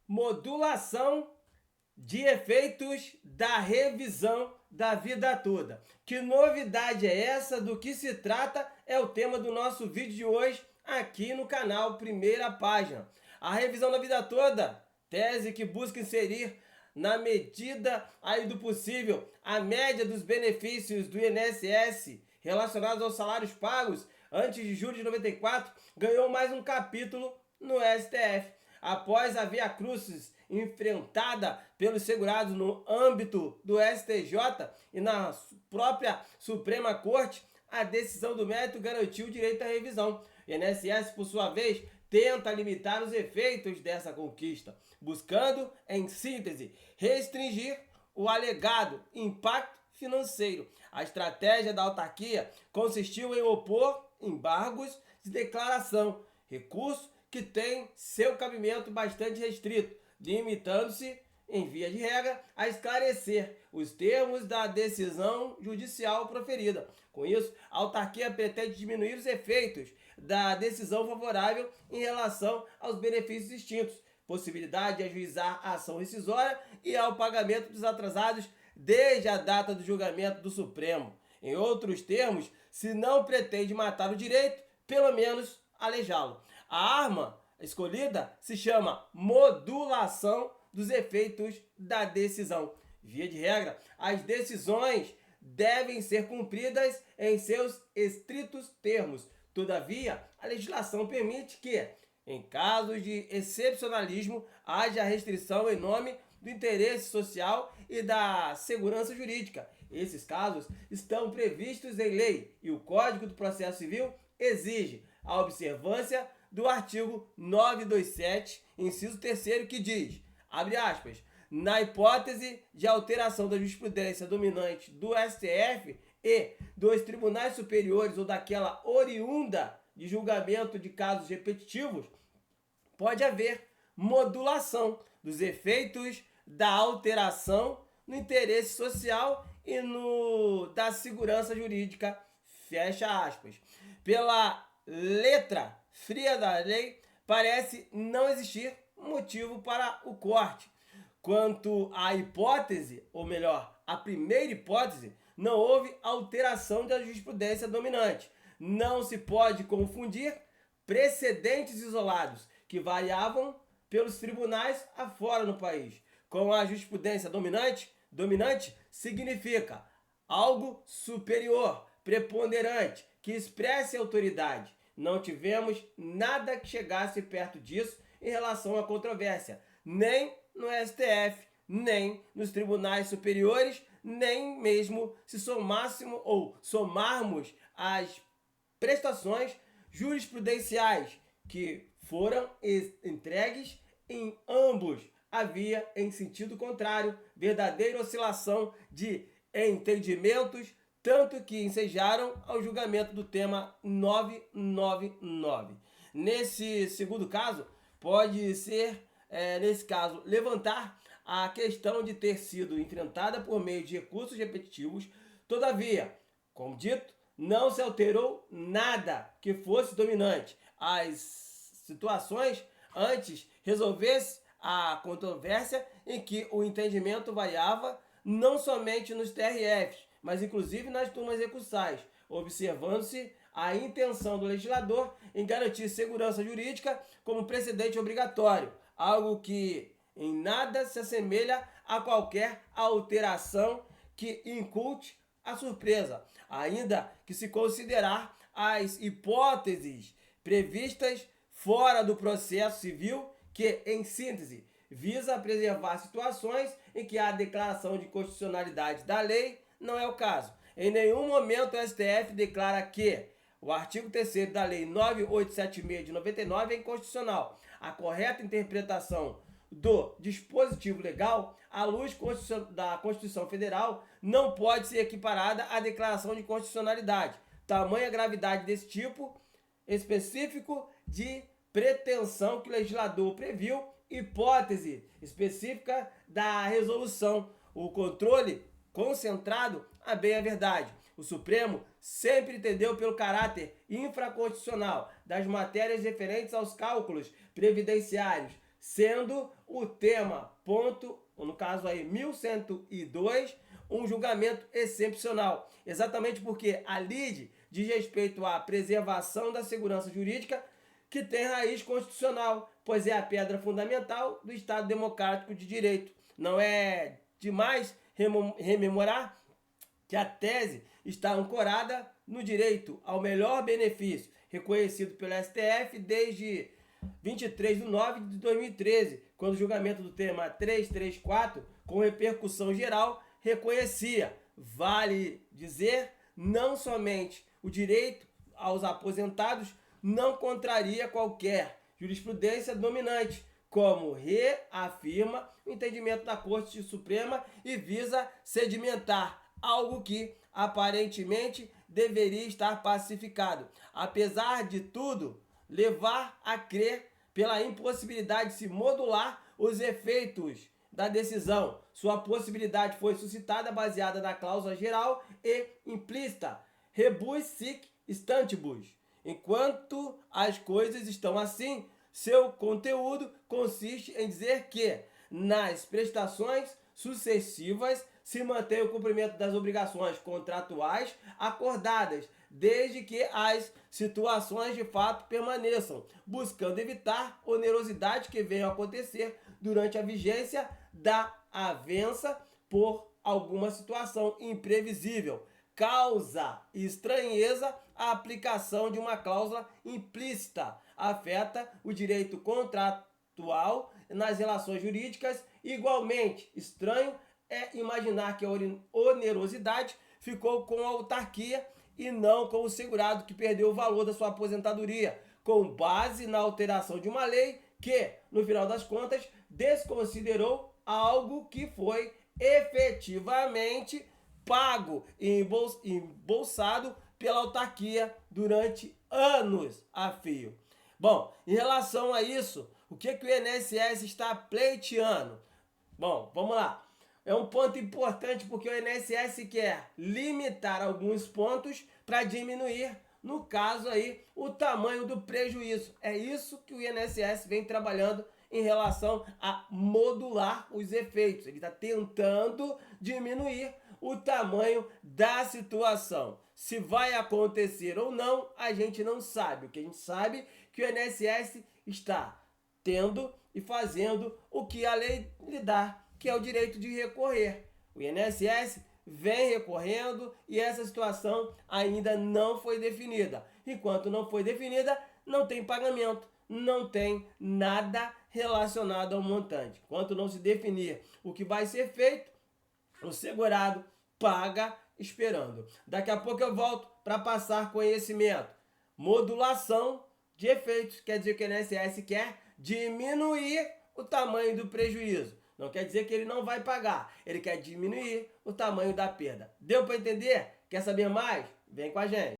Modulação de efeitos da revisão da vida toda. Que novidade é essa? Do que se trata? É o tema do nosso vídeo de hoje aqui no canal Primeira Página. A revisão da vida toda, tese que busca inserir na medida aí do possível a média dos benefícios do INSS relacionados aos salários pagos antes de julho de 94, ganhou mais um capítulo no STF. Após a via-crucis enfrentada pelos segurados no âmbito do STJ e na própria Suprema Corte, a decisão do mérito garantiu o direito à revisão. O INSS, por sua vez, tenta limitar os efeitos dessa conquista, buscando, em síntese, restringir o alegado impacto financeiro. A estratégia da autarquia consistiu em opor embargos de declaração, recurso que tem seu cabimento bastante restrito, limitando-se, em via de regra, a esclarecer os termos da decisão judicial proferida. Com isso, a autarquia pretende diminuir os efeitos da decisão favorável em relação aos benefícios extintos, possibilidade de ajuizar a ação rescisória e ao pagamento dos atrasados desde a data do julgamento do Supremo. Em outros termos, se não pretende matar o direito, pelo menos aleijá-lo. A arma escolhida se chama modulação dos efeitos da decisão. Via de regra, as decisões devem ser cumpridas em seus estritos termos. Todavia, a legislação permite que, em casos de excepcionalismo, haja restrição em nome do interesse social e da segurança jurídica. Esses casos estão previstos em lei e o Código do Processo Civil exige a observância do artigo 927, inciso 3º, que diz, abre aspas, na hipótese de alteração da jurisprudência dominante do STF e dos tribunais superiores ou daquela oriunda de julgamento de casos repetitivos, pode haver modulação dos efeitos da alteração no interesse social e no da segurança jurídica, fecha aspas. Pela letra fria da lei, parece não existir motivo para o corte. Quanto à hipótese, ou melhor, a primeira hipótese, não houve alteração da jurisprudência dominante. Não se pode confundir precedentes isolados que variavam pelos tribunais afora no país. Com a jurisprudência dominante significa algo superior, preponderante, que expresse autoridade. Não tivemos nada que chegasse perto disso em relação à controvérsia, nem no STF, nem nos tribunais superiores, nem mesmo se somássemos ou somarmos as prestações jurisprudenciais que foram entregues em ambos. Havia, em sentido contrário, verdadeira oscilação de entendimentos, tanto que ensejaram ao julgamento do tema 999. Nesse segundo caso, pode ser, nesse caso, levantar a questão de ter sido enfrentada por meio de recursos repetitivos. Todavia, como dito, não se alterou nada que fosse dominante. As situações antes resolvesse a controvérsia em que o entendimento variava não somente nos TRFs, mas inclusive nas turmas recursais, observando-se a intenção do legislador em garantir segurança jurídica como precedente obrigatório, algo que em nada se assemelha a qualquer alteração que inculte a surpresa, ainda que se considerar as hipóteses previstas fora do processo civil que, em síntese, visa preservar situações em que há declaração de constitucionalidade da lei não é o caso. Em nenhum momento o STF declara que o artigo 3º da Lei 9876 de 99 é inconstitucional. A correta interpretação do dispositivo legal, à luz da Constituição Federal, não pode ser equiparada à declaração de constitucionalidade. Tamanha gravidade desse tipo específico de pretensão que o legislador previu, hipótese específica da resolução, o controle concentrado a bem a verdade. O Supremo sempre entendeu pelo caráter infraconstitucional das matérias referentes aos cálculos previdenciários sendo o tema ponto, no caso aí 1102, um julgamento excepcional. Exatamente porque a lide diz respeito à preservação da segurança jurídica, que tem raiz constitucional, pois é a pedra fundamental do Estado Democrático de Direito. Não é demais rememorar que a tese está ancorada no direito ao melhor benefício, reconhecido pelo STF desde 23 de nove de 2013, quando o julgamento do tema 334, com repercussão geral, reconhecia, vale dizer, não somente o direito aos aposentados, não contraria qualquer jurisprudência dominante, como reafirma o entendimento da Corte Suprema e visa sedimentar algo que aparentemente deveria estar pacificado. Apesar de tudo, levar a crer pela impossibilidade de se modular os efeitos da decisão. Sua possibilidade foi suscitada baseada na cláusula geral e implícita rebus sic stantibus. Enquanto as coisas estão assim, seu conteúdo consiste em dizer que, nas prestações sucessivas, se mantém o cumprimento das obrigações contratuais acordadas, desde que as situações de fato permaneçam, buscando evitar onerosidades que venham a acontecer durante a vigência da avença por alguma situação imprevisível. Causa estranheza a aplicação de uma cláusula implícita, afeta o direito contratual nas relações jurídicas. Igualmente estranho é imaginar que a onerosidade ficou com a autarquia e não com o segurado que perdeu o valor da sua aposentadoria, com base na alteração de uma lei que, no final das contas, desconsiderou algo que foi efetivamente pago e embolsado pela autarquia durante anos a fio. Bom, em relação a isso, o que o INSS está pleiteando? Bom, vamos lá. É um ponto importante porque o INSS quer limitar alguns pontos para diminuir, no caso aí, o tamanho do prejuízo. É isso que o INSS vem trabalhando em relação a modular os efeitos. Ele está tentando diminuir o tamanho da situação. Se vai acontecer ou não, a gente não sabe. O que a gente sabe é que o INSS está tendo e fazendo o que a lei lhe dá, que é o direito de recorrer. O INSS vem recorrendo e essa situação ainda não foi definida. Enquanto não foi definida, não tem pagamento, não tem nada relacionado ao montante. Enquanto não se definir o que vai ser feito, o segurado paga esperando. Daqui a pouco eu volto para passar conhecimento. Modulação de efeitos, quer dizer que o INSS quer diminuir o tamanho do prejuízo. Não quer dizer que ele não vai pagar, ele quer diminuir o tamanho da perda. Deu para entender? Quer saber mais? Vem com a gente.